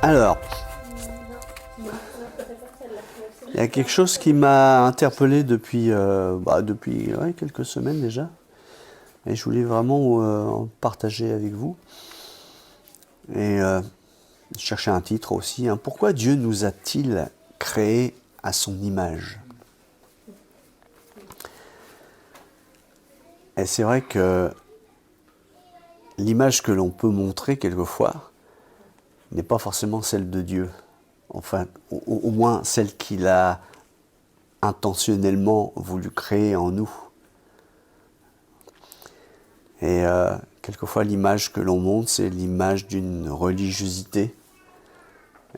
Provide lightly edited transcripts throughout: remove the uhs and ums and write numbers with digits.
Alors, il y a quelque chose qui m'a interpellé depuis quelques semaines déjà. Et je voulais vraiment en partager avec vous. Et je cherchais un titre aussi. Pourquoi Dieu nous a-t-il créés à son image? Et c'est vrai que l'image que l'on peut montrer quelquefois n'est pas forcément celle de Dieu. Enfin, au moins celle qu'il a intentionnellement voulu créer en nous. Et quelquefois, l'image que l'on montre, c'est l'image d'une religiosité.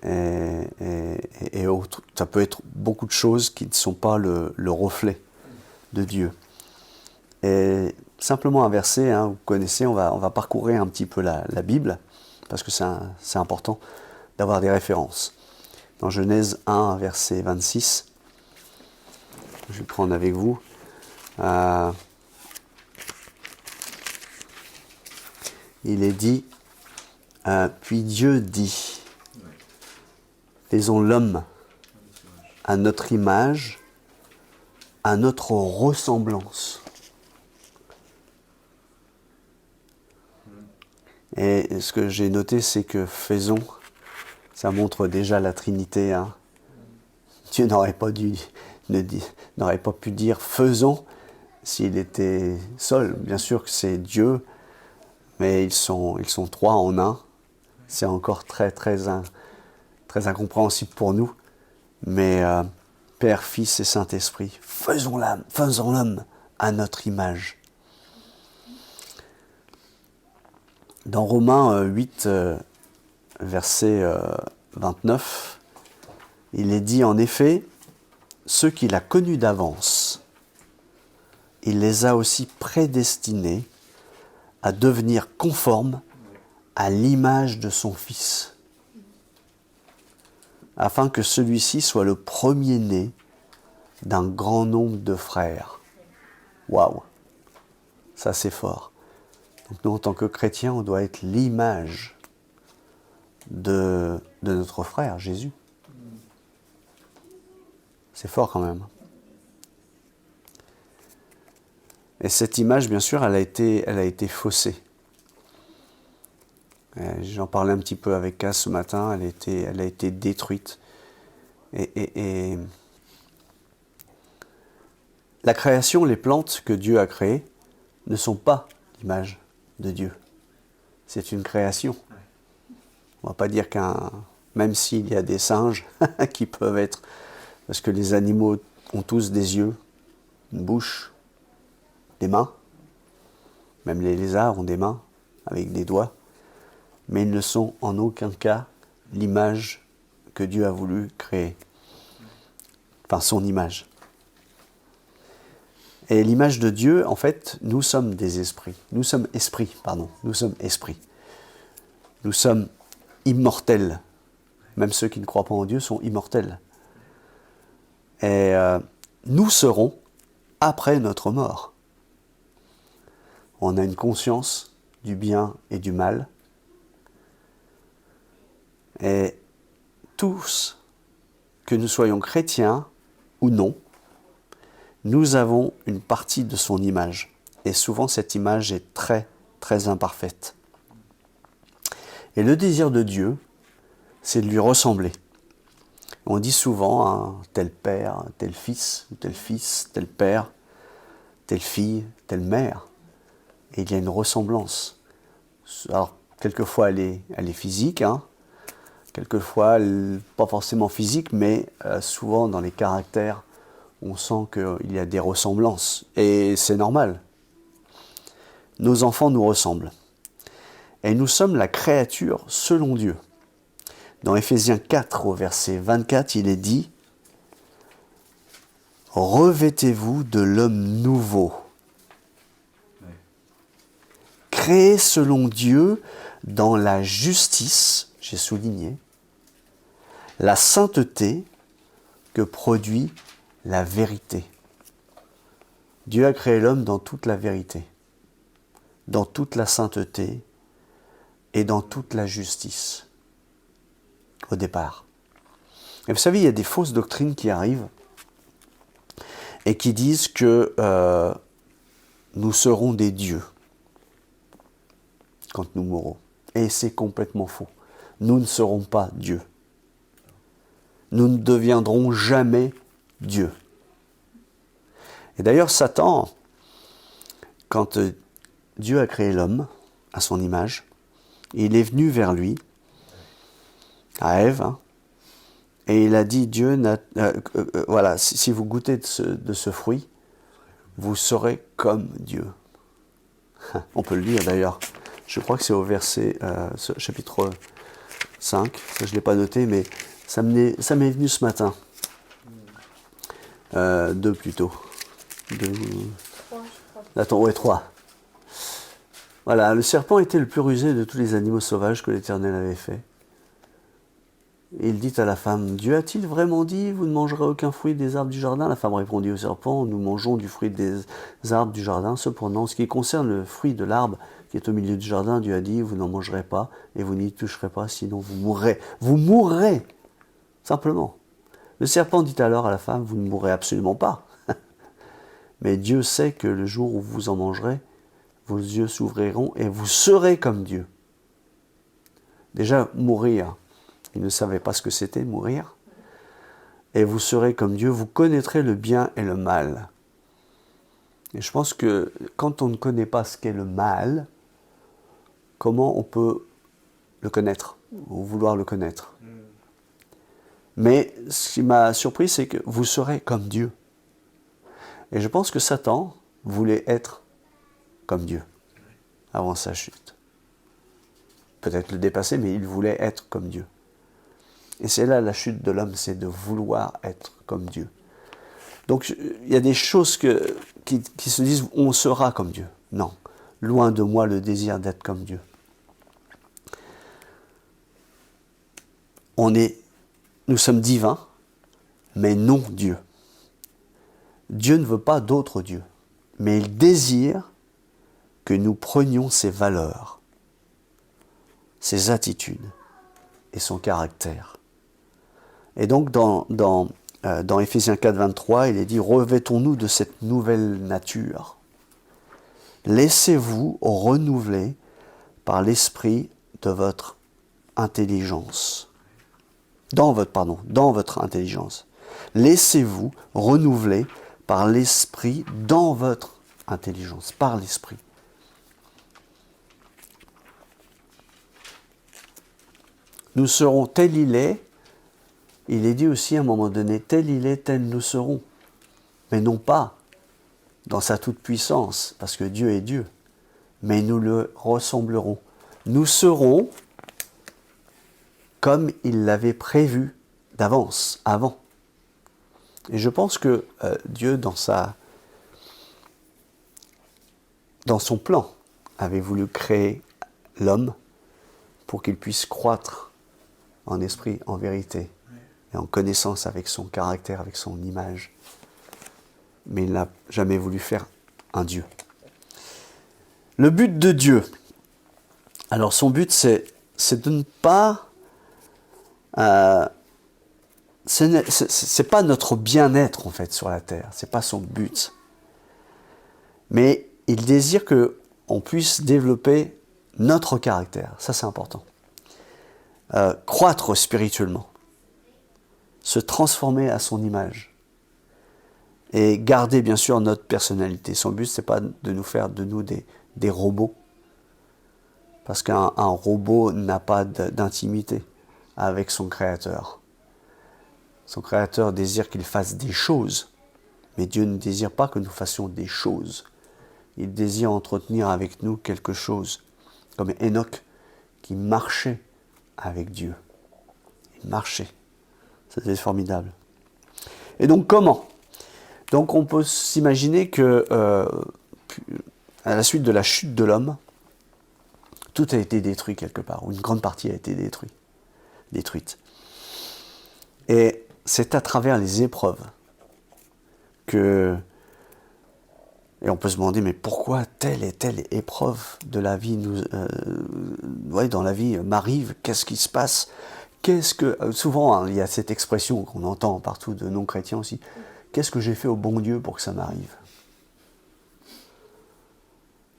Et autre. Ça peut être beaucoup de choses qui ne sont pas le reflet de Dieu. Et simplement un verset, vous connaissez, on va parcourir un petit peu la Bible, parce que c'est important d'avoir des références. Dans Genèse 1, verset 26, je vais le prendre avec vous. Il est dit, puis Dieu dit, faisons l'homme à notre image, à notre ressemblance. Et ce que j'ai noté, c'est que faisons, ça montre déjà la Trinité. Dieu n'aurait pas pu dire faisons s'il était seul. Bien sûr que c'est Dieu, mais ils sont trois en un. C'est encore très incompréhensible pour nous. Mais Père, Fils et Saint-Esprit, faisons l'homme à notre image. Dans Romains 8, verset 29, il est dit en effet, ceux qu'il a connus d'avance, il les a aussi prédestinés à devenir conformes à l'image de son Fils, afin que celui-ci soit le premier-né d'un grand nombre de frères. Waouh, ça c'est fort. Donc nous, en tant que chrétiens, on doit être l'image de notre frère, Jésus. C'est fort quand même. Et cette image, bien sûr, elle a été faussée. J'en parlais un petit peu avec Cass ce matin, elle a été détruite. Et la création, les plantes que Dieu a créées, ne sont pas l'image de Dieu. C'est une création. On ne va pas dire même s'il y a des singes qui peuvent être, parce que les animaux ont tous des yeux, une bouche, des mains. Même les lézards ont des mains avec des doigts. Mais ils ne sont en aucun cas l'image que Dieu a voulu créer. Enfin, son image. Et l'image de Dieu, en fait, nous sommes des esprits. Nous sommes esprits. Nous sommes immortels. Même ceux qui ne croient pas en Dieu sont immortels. Et nous serons après notre mort. On a une conscience du bien et du mal. Et tous, que nous soyons chrétiens ou non, nous avons une partie de son image. Et souvent, cette image est très imparfaite. Et le désir de Dieu, c'est de lui ressembler. On dit souvent, tel père, tel fils, tel père, telle fille, telle mère. Et il y a une ressemblance. Alors, quelquefois, elle est physique, quelquefois, pas forcément physique, mais souvent dans les caractères, on sent qu'il y a des ressemblances. Et c'est normal. Nos enfants nous ressemblent. Et nous sommes la créature selon Dieu. Dans Éphésiens 4, au verset 24, il est dit « Revêtez-vous de l'homme nouveau, créé selon Dieu dans la justice, j'ai souligné, la sainteté que produit la vérité. » Dieu a créé l'homme dans toute la vérité, dans toute la sainteté et dans toute la justice. au départ. Et vous savez, il y a des fausses doctrines qui arrivent et qui disent que nous serons des dieux quand nous mourrons. Et c'est complètement faux. Nous ne serons pas Dieu. Nous ne deviendrons jamais Dieu. Et d'ailleurs, Satan, quand Dieu a créé l'homme à son image, il est venu vers lui, à Ève, hein, et il a dit, Dieu, voilà, si vous goûtez de ce fruit, vous serez comme Dieu. On peut le lire d'ailleurs. Je crois que c'est au verset, chapitre 5, ça je ne l'ai pas noté, mais ça m'est venu ce matin. 2 plutôt. 2. 3, je crois. Attends, ouais, 3. Voilà, le serpent était le plus rusé de tous les animaux sauvages que l'Éternel avait fait. Il dit à la femme, Dieu a-t-il vraiment dit, vous ne mangerez aucun fruit des arbres du jardin? La femme répondit au serpent, nous mangeons du fruit des arbres du jardin. Cependant, en ce qui concerne le fruit de l'arbre qui est au milieu du jardin, Dieu a dit, vous n'en mangerez pas et vous n'y toucherez pas, sinon vous mourrez. Vous mourrez, simplement. Le serpent dit alors à la femme, vous ne mourrez absolument pas. Mais Dieu sait que le jour où vous en mangerez, vos yeux s'ouvriront et vous serez comme Dieu. Déjà, mourir, il ne savait pas ce que c'était, mourir. Et vous serez comme Dieu, vous connaîtrez le bien et le mal. Et je pense que quand on ne connaît pas ce qu'est le mal, comment on peut le connaître, ou vouloir le connaître? Mais ce qui m'a surpris, c'est que vous serez comme Dieu. Et je pense que Satan voulait être comme Dieu avant sa chute. Peut-être le dépasser, mais il voulait être comme Dieu. Et c'est là la chute de l'homme, c'est de vouloir être comme Dieu. Donc il y a des choses qui se disent, on sera comme Dieu. Non, loin de moi le désir d'être comme Dieu. Nous sommes divins, mais non Dieu. Dieu ne veut pas d'autre Dieu, mais il désire que nous prenions ses valeurs, ses attitudes et son caractère. Et donc dans Éphésiens 4, 23, il est dit « Revêtons-nous de cette nouvelle nature. Laissez-vous renouveler par l'esprit de votre intelligence. » Dans votre intelligence. Laissez-vous renouveler par l'esprit dans votre intelligence, par l'esprit. Nous serons tel il est dit aussi à un moment donné, tel il est, tel nous serons. Mais non pas dans sa toute-puissance, parce que Dieu est Dieu, mais nous le ressemblerons. Nous serons comme il l'avait prévu d'avance, avant. Et je pense que Dieu, dans son plan, avait voulu créer l'homme pour qu'il puisse croître en esprit, en vérité, et en connaissance avec son caractère, avec son image. Mais il n'a jamais voulu faire un Dieu. Le but de Dieu. Alors son but, c'est de ne pas... c'est pas notre bien-être en fait sur la terre, c'est pas son but. Mais il désire qu'on puisse développer notre caractère, ça c'est important. Croître spirituellement, se transformer à son image et garder bien sûr notre personnalité. Son but c'est pas de nous faire de nous des robots, parce qu'un robot n'a pas d'intimité avec son créateur. Son créateur désire qu'il fasse des choses, mais Dieu ne désire pas que nous fassions des choses. Il désire entretenir avec nous quelque chose, comme Enoch qui marchait avec Dieu. Il marchait. C'était formidable. Et donc comment? Donc on peut s'imaginer que à la suite de la chute de l'homme, tout a été détruit quelque part, ou une grande partie a été détruite. Et c'est à travers les épreuves que... Et on peut se demander, mais pourquoi telle et telle épreuve de la vie dans la vie m'arrive? Qu'est-ce qui se passe? souvent, hein, il y a cette expression qu'on entend partout de non-chrétiens aussi. Qu'est-ce que j'ai fait au bon Dieu pour que ça m'arrive?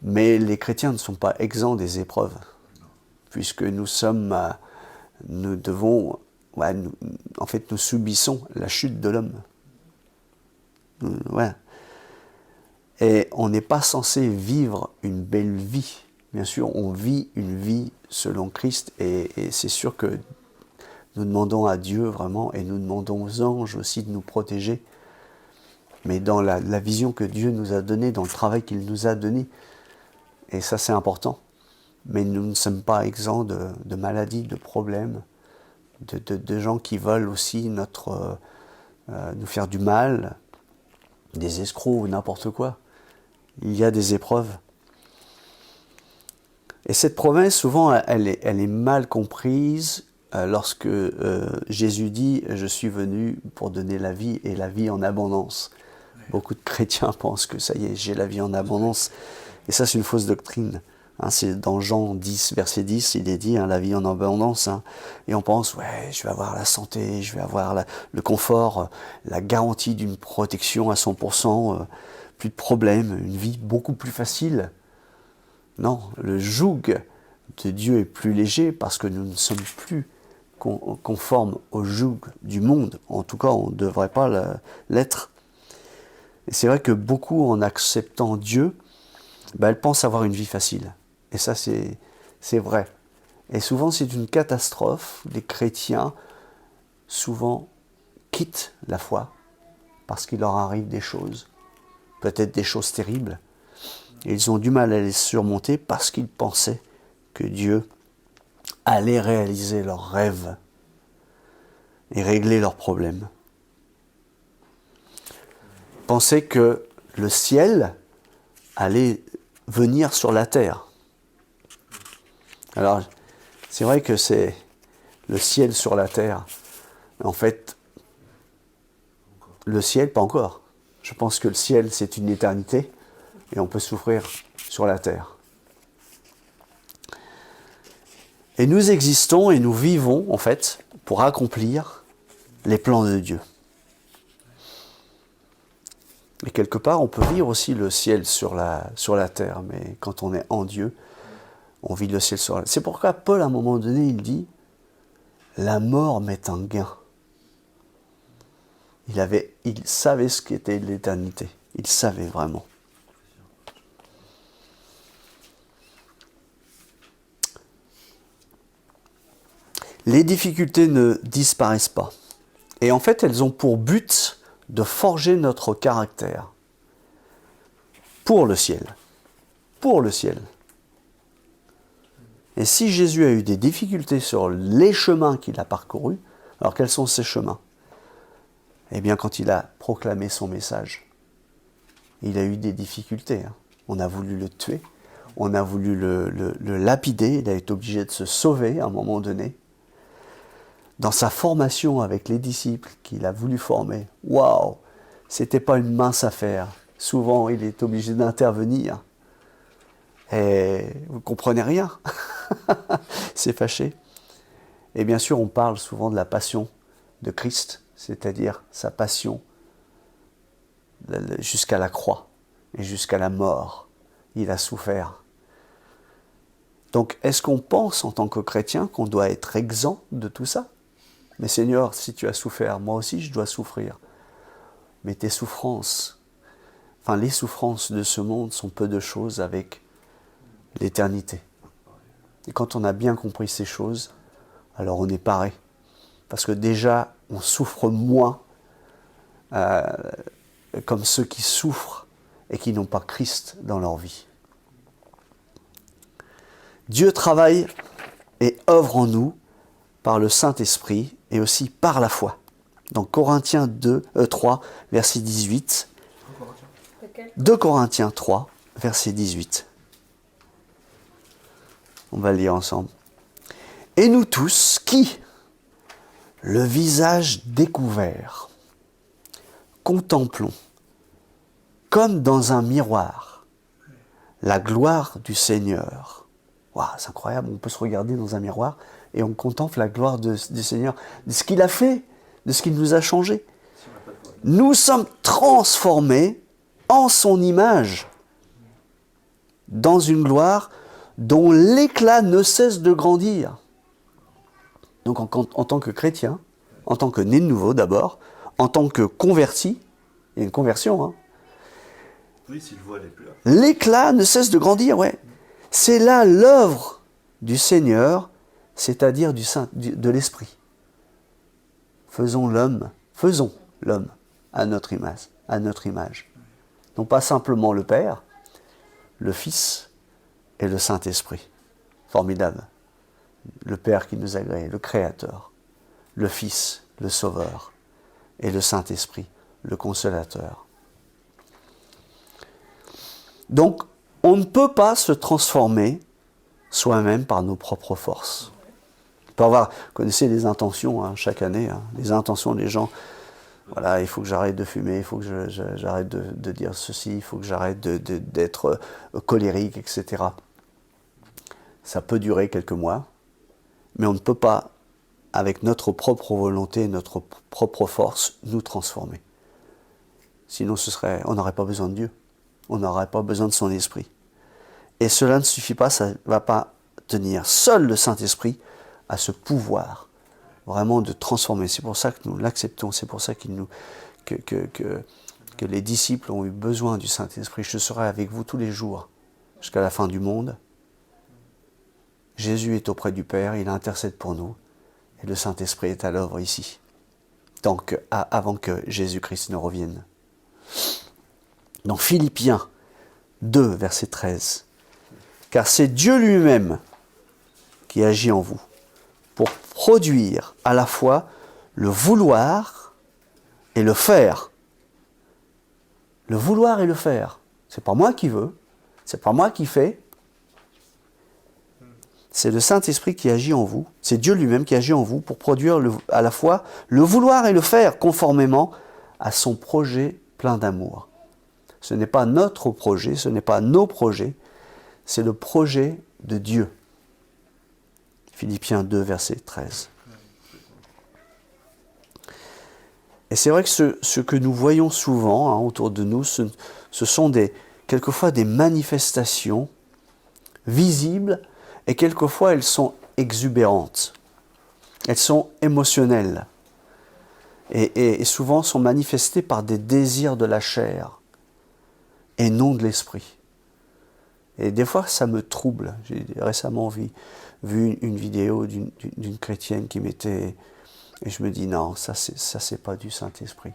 Mais les chrétiens ne sont pas exempts des épreuves, puisque nous devons, en fait, nous subissons la chute de l'homme. Ouais. Et on n'est pas censé vivre une belle vie. Bien sûr, on vit une vie selon Christ, et c'est sûr que nous demandons à Dieu vraiment, et nous demandons aux anges aussi de nous protéger, mais dans la vision que Dieu nous a donnée, dans le travail qu'il nous a donné, et ça c'est important. Mais nous ne sommes pas exempts de maladies, de problèmes, de gens qui veulent aussi nous faire du mal, des escrocs ou n'importe quoi. Il y a des épreuves. Et cette promesse, souvent, elle est mal comprise lorsque Jésus dit « Je suis venu pour donner la vie et la vie en abondance ». Beaucoup de chrétiens pensent que ça y est, j'ai la vie en abondance. Et ça, c'est une fausse doctrine. Hein, c'est dans Jean 10, verset 10, il est dit, la vie en abondance. Hein, et on pense, ouais, je vais avoir la santé, je vais avoir le confort, la garantie d'une protection à 100%, plus de problèmes, une vie beaucoup plus facile. Non, le joug de Dieu est plus léger parce que nous ne sommes plus conformes au joug du monde. En tout cas, on ne devrait pas l'être. Et c'est vrai que beaucoup, en acceptant Dieu, elles pensent avoir une vie facile. Et ça, c'est vrai. Et souvent, c'est une catastrophe. Les chrétiens, souvent, quittent la foi parce qu'il leur arrive des choses, peut-être des choses terribles. Et ils ont du mal à les surmonter parce qu'ils pensaient que Dieu allait réaliser leurs rêves et régler leurs problèmes. Ils pensaient que le ciel allait venir sur la terre. Alors, c'est vrai que c'est le ciel sur la terre. En fait, le ciel, pas encore. Je pense que le ciel, c'est une éternité et on peut souffrir sur la terre. Et nous existons et nous vivons, en fait, pour accomplir les plans de Dieu. Et quelque part, on peut vivre aussi le ciel sur la terre, mais quand on est en Dieu, on vit le ciel sur la terre. C'est pourquoi Paul, à un moment donné, il dit « La mort m'est un gain ». Il savait ce qu'était l'éternité. Il savait vraiment. Les difficultés ne disparaissent pas. Et en fait, elles ont pour but de forger notre caractère pour le ciel. Pour le ciel. Et si Jésus a eu des difficultés sur les chemins qu'il a parcourus, alors quels sont ces chemins? Eh bien, quand il a proclamé son message, il a eu des difficultés. On a voulu le tuer, on a voulu le lapider, il a été obligé de se sauver à un moment donné. Dans sa formation avec les disciples qu'il a voulu former, waouh, c'était pas une mince affaire. Souvent, il est obligé d'intervenir. Et vous ne comprenez rien. C'est fâché. Et bien sûr, on parle souvent de la passion de Christ, c'est-à-dire sa passion jusqu'à la croix et jusqu'à la mort. Il a souffert. Donc, est-ce qu'on pense en tant que chrétien qu'on doit être exempt de tout ça? Mais Seigneur, si tu as souffert, moi aussi je dois souffrir. Mais tes souffrances, les souffrances de ce monde sont peu de choses avec l'éternité. Et quand on a bien compris ces choses, alors on est paré. Parce que déjà, on souffre moins comme ceux qui souffrent et qui n'ont pas Christ dans leur vie. Dieu travaille et œuvre en nous par le Saint-Esprit et aussi par la foi. Dans Corinthiens 3, verset 18. 2 Corinthiens 3, verset 18. On va le lire ensemble. Et nous tous, qui, le visage découvert, contemplons, comme dans un miroir, la gloire du Seigneur. Waouh, c'est incroyable, on peut se regarder dans un miroir et on contemple la gloire du Seigneur, de ce qu'il a fait, de ce qu'il nous a changé. Nous sommes transformés en son image, dans une gloire dont l'éclat ne cesse de grandir. Donc en tant que chrétien, en tant que né de nouveau d'abord, en tant que converti, il y a une conversion, hein. Oui, s'il voit les pleurs. L'éclat ne cesse de grandir, ouais. C'est là l'œuvre du Seigneur, c'est-à-dire de l'Esprit. Faisons l'homme à notre image. Non pas simplement le Père, le Fils et le Saint-Esprit. Formidable. Le Père qui nous a créés, le Créateur, le Fils, le Sauveur, et le Saint-Esprit, le Consolateur. Donc, on ne peut pas se transformer soi-même par nos propres forces. On peut avoir, vous connaissez les intentions, hein, chaque année, hein, les intentions des gens. Voilà, il faut que j'arrête de fumer, il faut que j'arrête de dire ceci, il faut que j'arrête d'être colérique, etc. Ça peut durer quelques mois, mais on ne peut pas, avec notre propre volonté, notre propre force, nous transformer. Sinon, on n'aurait pas besoin de Dieu. On n'aurait pas besoin de son esprit. Et cela ne suffit pas, ça ne va pas tenir. Seul le Saint-Esprit a ce pouvoir vraiment de transformer. C'est pour ça que nous l'acceptons, c'est pour ça que les disciples ont eu besoin du Saint-Esprit. Je serai avec vous tous les jours, jusqu'à la fin du monde. Jésus est auprès du Père, il intercède pour nous, et le Saint-Esprit est à l'œuvre ici, avant que Jésus-Christ ne revienne. Dans Philippiens 2, verset 13. Car c'est Dieu lui-même qui agit en vous pour produire à la fois le vouloir et le faire. Le vouloir et le faire. C'est pas moi qui veux, c'est pas moi qui fais. C'est le Saint-Esprit qui agit en vous. C'est Dieu lui-même qui agit en vous pour produire à la fois le vouloir et le faire conformément à son projet plein d'amour. Ce n'est pas notre projet, ce n'est pas nos projets, c'est le projet de Dieu. Philippiens 2, verset 13. Et c'est vrai que ce que nous voyons souvent, hein, autour de nous, ce sont quelquefois des manifestations visibles, et quelquefois elles sont exubérantes. Elles sont émotionnelles. Et souvent sont manifestées par des désirs de la chair et non de l'esprit. Et des fois, ça me trouble. J'ai récemment vu une vidéo d'une chrétienne qui mettait... Et je me dis, non, ça c'est pas du Saint-Esprit.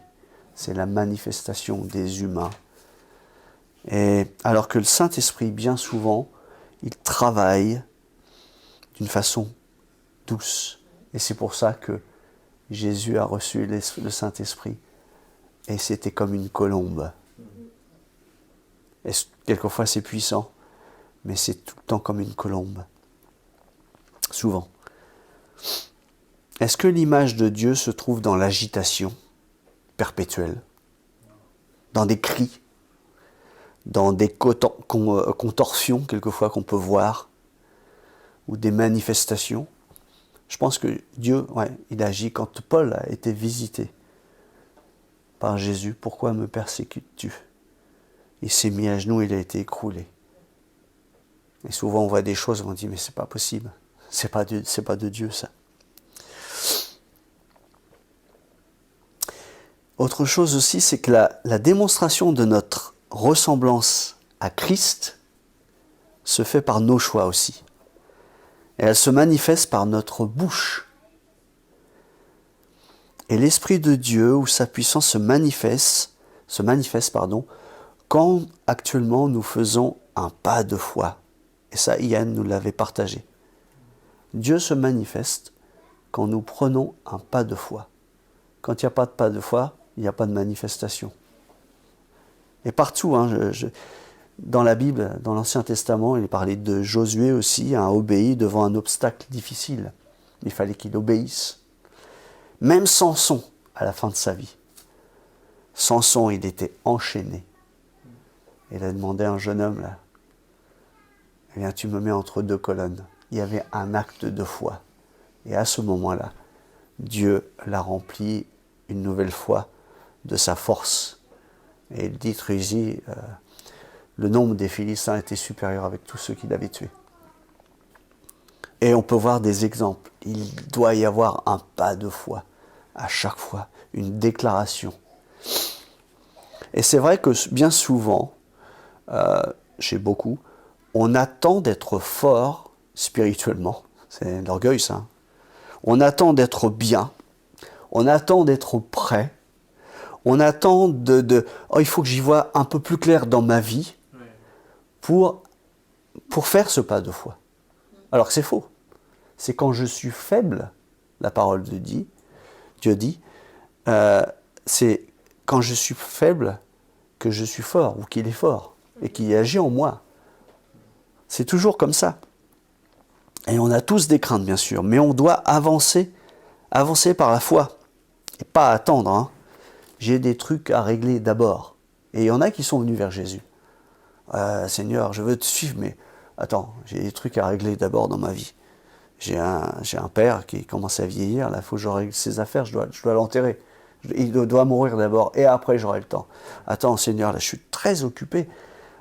C'est la manifestation des humains. Et alors que le Saint-Esprit, bien souvent, il travaille d'une façon douce. Et c'est pour ça que Jésus a reçu le Saint-Esprit. Et c'était comme une colombe. Et quelquefois c'est puissant, mais c'est tout le temps comme une colombe. Souvent. Est-ce que l'image de Dieu se trouve dans l'agitation perpétuelle, dans des cris, dans des contorsions quelquefois qu'on peut voir, ou des manifestations? Je pense que Dieu, il agit quand Paul a été visité par Jésus. Pourquoi me persécutes-tu? Il s'est mis à genoux, il a été écroulé. Et souvent on voit des choses, on dit mais c'est pas possible, c'est pas de Dieu ça. Autre chose aussi, c'est que la démonstration de notre ressemblance à Christ se fait par nos choix aussi. Et elle se manifeste par notre bouche. Et l'Esprit de Dieu, ou sa puissance se manifeste, quand actuellement nous faisons un pas de foi. Et ça, Yann nous l'avait partagé. Dieu se manifeste quand nous prenons un pas de foi. Quand il n'y a pas de pas de foi, il n'y a pas de manifestation. Et partout, dans la Bible, dans l'Ancien Testament, il est parlé de Josué aussi, a obéi devant un obstacle difficile. Il fallait qu'il obéisse. Même Samson, à la fin de sa vie. Samson, il était enchaîné. Il a demandé à un jeune homme, là, eh bien, tu me mets entre deux colonnes. Il y avait un acte de foi. Et à ce moment-là, Dieu l'a rempli une nouvelle fois de sa force. Et il dit, Truzy, le nombre des Philistins était supérieur avec tous ceux qu'il avait tués. Et on peut voir des exemples. Il doit y avoir un pas de foi à chaque fois, une déclaration. Et c'est vrai que bien souvent, chez beaucoup, on attend d'être fort spirituellement. C'est l'orgueil, ça. On attend d'être bien. On attend d'être prêt. On attend oh, il faut que j'y vois un peu plus clair dans ma vie pour faire ce pas de foi. Alors que c'est faux. C'est quand je suis faible, la parole de Dieu dit, c'est quand je suis faible que je suis fort, ou qu'il est fort, et qu'il agit en moi. C'est toujours comme ça. Et on a tous des craintes, bien sûr, mais on doit avancer par la foi, et pas attendre. Hein. J'ai des trucs à régler d'abord. Et il y en a qui sont venus vers Jésus. Seigneur, je veux te suivre, mais attends, j'ai des trucs à régler d'abord dans ma vie. J'ai un père qui commence à vieillir, là, il faut que je règle ses affaires, je dois l'enterrer. Il doit mourir d'abord, et après j'aurai le temps. Attends, Seigneur, là, je suis très occupé.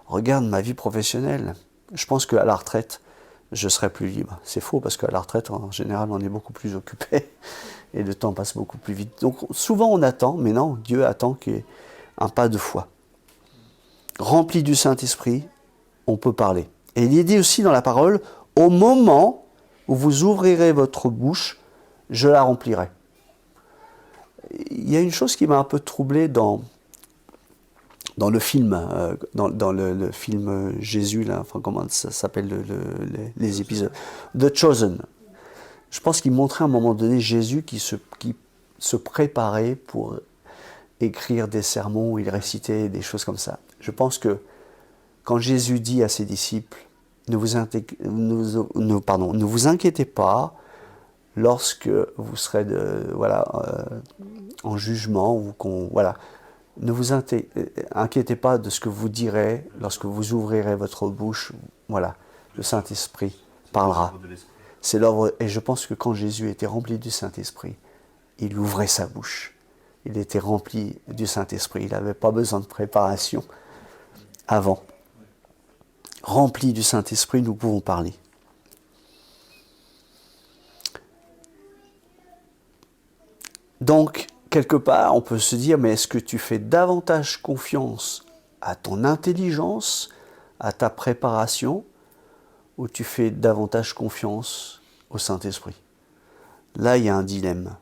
Regarde ma vie professionnelle. Je pense qu'à la retraite, je serai plus libre. C'est faux, parce qu'à la retraite, en général, on est beaucoup plus occupé, et le temps passe beaucoup plus vite. Donc, souvent, on attend, mais non, Dieu attend qu'il y ait un pas de foi. Rempli du Saint-Esprit, on peut parler. Et il est dit aussi dans la parole, au moment où vous ouvrirez votre bouche, je la remplirai. Il y a une chose qui m'a un peu troublé dans le film, dans le film Jésus, là, enfin comment ça s'appelle les épisodes, The Chosen. Je pense qu'il montrait à un moment donné Jésus qui se préparait pour écrire des sermons, il récitait des choses comme ça. Je pense que quand Jésus dit à ses disciples, ne vous inquiétez pas lorsque vous serez en jugement ou ne vous inquiétez pas de ce que vous direz lorsque vous ouvrirez votre bouche. Voilà, le Saint-Esprit parlera. C'est l'œuvre. Et je pense que quand Jésus était rempli du Saint-Esprit, il ouvrait sa bouche. Il était rempli du Saint-Esprit. Il n'avait pas besoin de préparation avant. Rempli du Saint-Esprit, nous pouvons parler. Donc, quelque part, on peut se dire, mais est-ce que tu fais davantage confiance à ton intelligence, à ta préparation, ou tu fais davantage confiance au Saint-Esprit? Là, il y a un dilemme.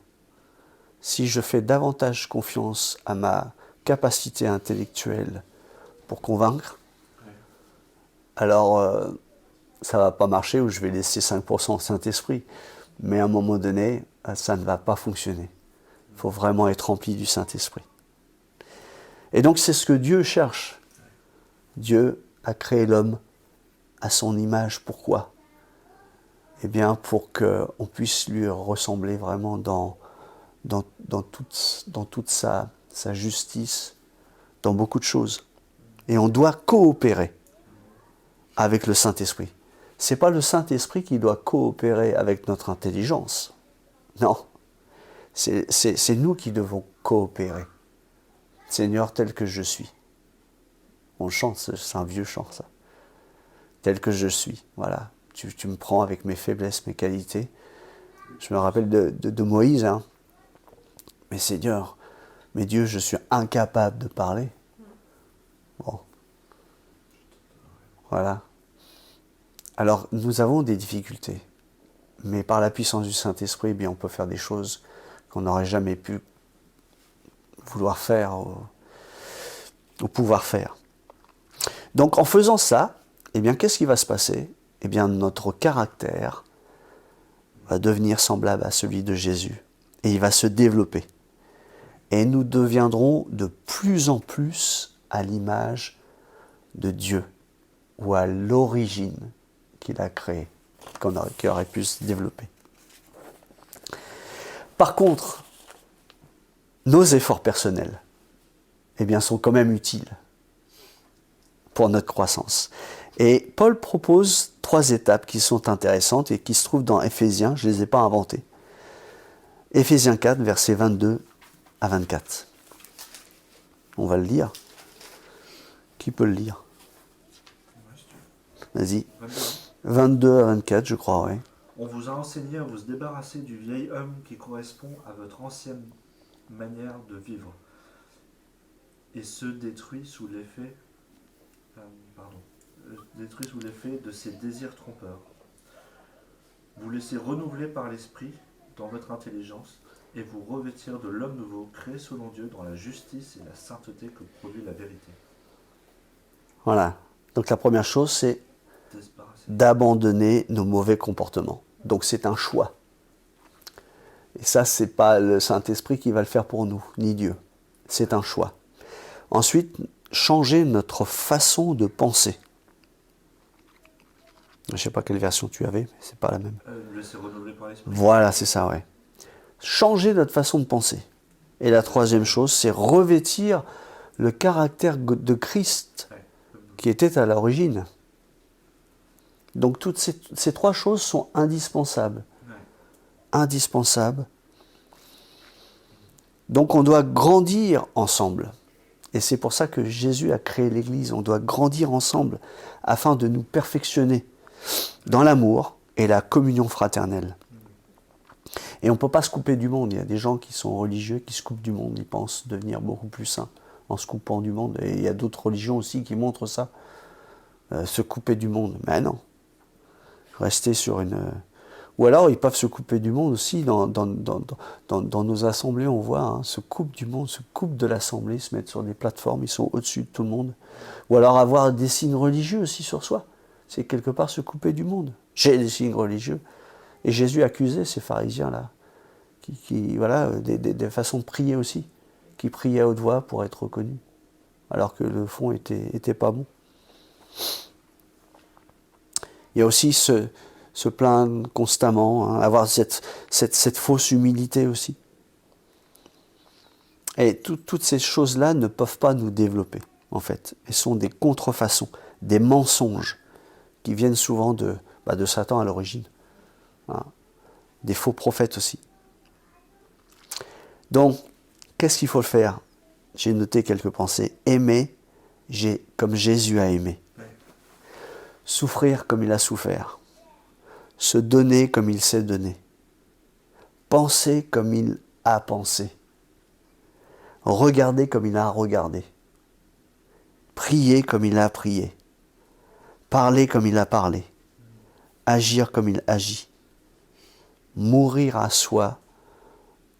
Si je fais davantage confiance à ma capacité intellectuelle pour convaincre, alors ça ne va pas marcher, ou je vais laisser 5% au Saint-Esprit. Mais à un moment donné, ça ne va pas fonctionner. Il faut vraiment être rempli du Saint-Esprit. Et donc c'est ce que Dieu cherche. Dieu a créé l'homme à son image. Pourquoi? Eh bien pour qu'on puisse lui ressembler vraiment dans toute sa justice, dans beaucoup de choses. Et on doit coopérer avec le Saint-Esprit. Ce n'est pas le Saint-Esprit qui doit coopérer avec notre intelligence. Non. C'est nous qui devons coopérer. Seigneur, tel que je suis. On chante, c'est un vieux chant, ça. Tel que je suis, voilà. Tu me prends avec mes faiblesses, mes qualités. Je me rappelle de Moïse, hein. Mais Seigneur, mais Dieu, je suis incapable de parler. Bon. Voilà. Alors, nous avons des difficultés. Mais par la puissance du Saint-Esprit, eh bien, on peut faire des choses qu'on n'aurait jamais pu vouloir faire ou pouvoir faire. Donc, en faisant ça, eh bien, qu'est-ce qui va se passer? Eh bien, notre caractère va devenir semblable à celui de Jésus. Et il va se développer. Et nous deviendrons de plus en plus à l'image de Dieu, ou à l'origine qu'il a créée, qui aurait pu se développer. Par contre, nos efforts personnels, eh bien, sont quand même utiles pour notre croissance. Et Paul propose 3 étapes qui sont intéressantes et qui se trouvent dans Éphésiens, je ne les ai pas inventées. Éphésiens 4, versets 22 à 24. On va le lire. Qui peut le lire? Vas-y. 22 à 24, je crois, oui. On vous a enseigné à vous débarrasser du vieil homme qui correspond à votre ancienne manière de vivre et se détruit sous l'effet de ses désirs trompeurs. Vous laissez renouveler par l'esprit dans votre intelligence et vous revêtir de l'homme nouveau créé selon Dieu dans la justice et la sainteté que produit la vérité. Voilà. Donc la première chose, c'est d'abandonner nos mauvais comportements. Donc c'est un choix. Et ça, c'est pas le Saint-Esprit qui va le faire pour nous, ni Dieu. C'est un choix. Ensuite, changer notre façon de penser. Je ne sais pas quelle version tu avais, mais c'est pas la même. Laisser renouveler par l'esprit. Voilà, c'est ça, ouais. Changer notre façon de penser. Et la troisième chose, c'est revêtir le caractère de Christ qui était à l'origine. Donc toutes ces 3 choses sont indispensables. Indispensables. Donc on doit grandir ensemble. Et c'est pour ça que Jésus a créé l'Église. On doit grandir ensemble afin de nous perfectionner dans l'amour et la communion fraternelle. Et on ne peut pas se couper du monde. Il y a des gens qui sont religieux, qui se coupent du monde. Ils pensent devenir beaucoup plus saints en se coupant du monde. Et il y a d'autres religions aussi qui montrent ça. Se couper du monde. Mais non. Rester sur une... Ou alors ils peuvent se couper du monde aussi. Dans nos assemblées, on voit, se coupent du monde, se coupent de l'assemblée, se mettent sur des plateformes, ils sont au-dessus de tout le monde. Ou alors avoir des signes religieux aussi sur soi. C'est quelque part se couper du monde. J'ai des signes religieux. Et Jésus accusait ces pharisiens-là, voilà, des façons de prier aussi, qui priaient à haute voix pour être reconnus, alors que le fond était pas bon. Il y a aussi se plaindre constamment, avoir cette fausse humilité aussi. Et toutes ces choses-là ne peuvent pas nous développer, en fait. Elles sont des contrefaçons, des mensonges qui viennent souvent de Satan à l'origine. Voilà. Des faux prophètes aussi. Donc, qu'est-ce qu'il faut faire? J'ai noté quelques pensées. Aimer comme Jésus a aimé. Souffrir comme il a souffert. Se donner comme il s'est donné. Penser comme il a pensé. Regarder comme il a regardé. Prier comme il a prié. Parler comme il a parlé. Agir comme il agit. Mourir à soi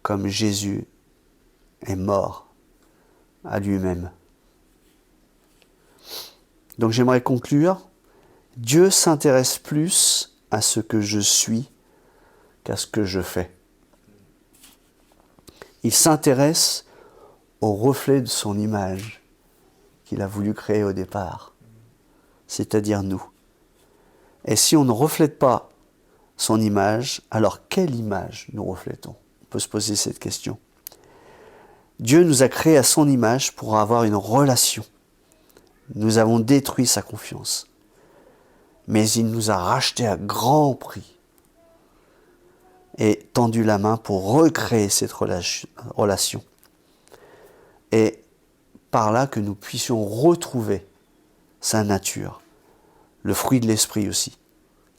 comme Jésus est mort à lui-même. Donc j'aimerais conclure. Dieu s'intéresse plus à ce que je suis qu'à ce que je fais. Il s'intéresse au reflet de son image qu'il a voulu créer au départ, c'est-à-dire nous. Et si on ne reflète pas son image, alors quelle image nous reflétons? On peut se poser cette question. Dieu nous a créés à son image pour avoir une relation. Nous avons détruit sa confiance. Mais il nous a rachetés à grand prix et tendu la main pour recréer cette relation. Et par là que nous puissions retrouver sa nature, le fruit de l'esprit aussi,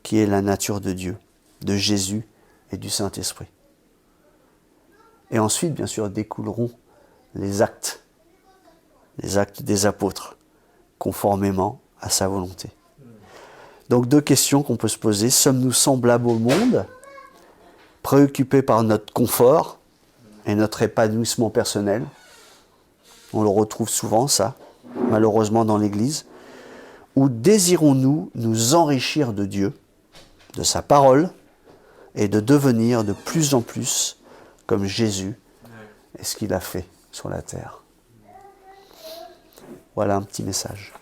qui est la nature de Dieu, de Jésus et du Saint-Esprit. Et ensuite, bien sûr, découleront les actes des apôtres, conformément à sa volonté. Donc 2 questions qu'on peut se poser. Sommes-nous semblables au monde, préoccupés par notre confort et notre épanouissement personnel? On le retrouve souvent, ça, malheureusement dans l'Église. Ou désirons-nous nous enrichir de Dieu, de sa parole, et de devenir de plus en plus comme Jésus et ce qu'il a fait sur la terre? Voilà un petit message.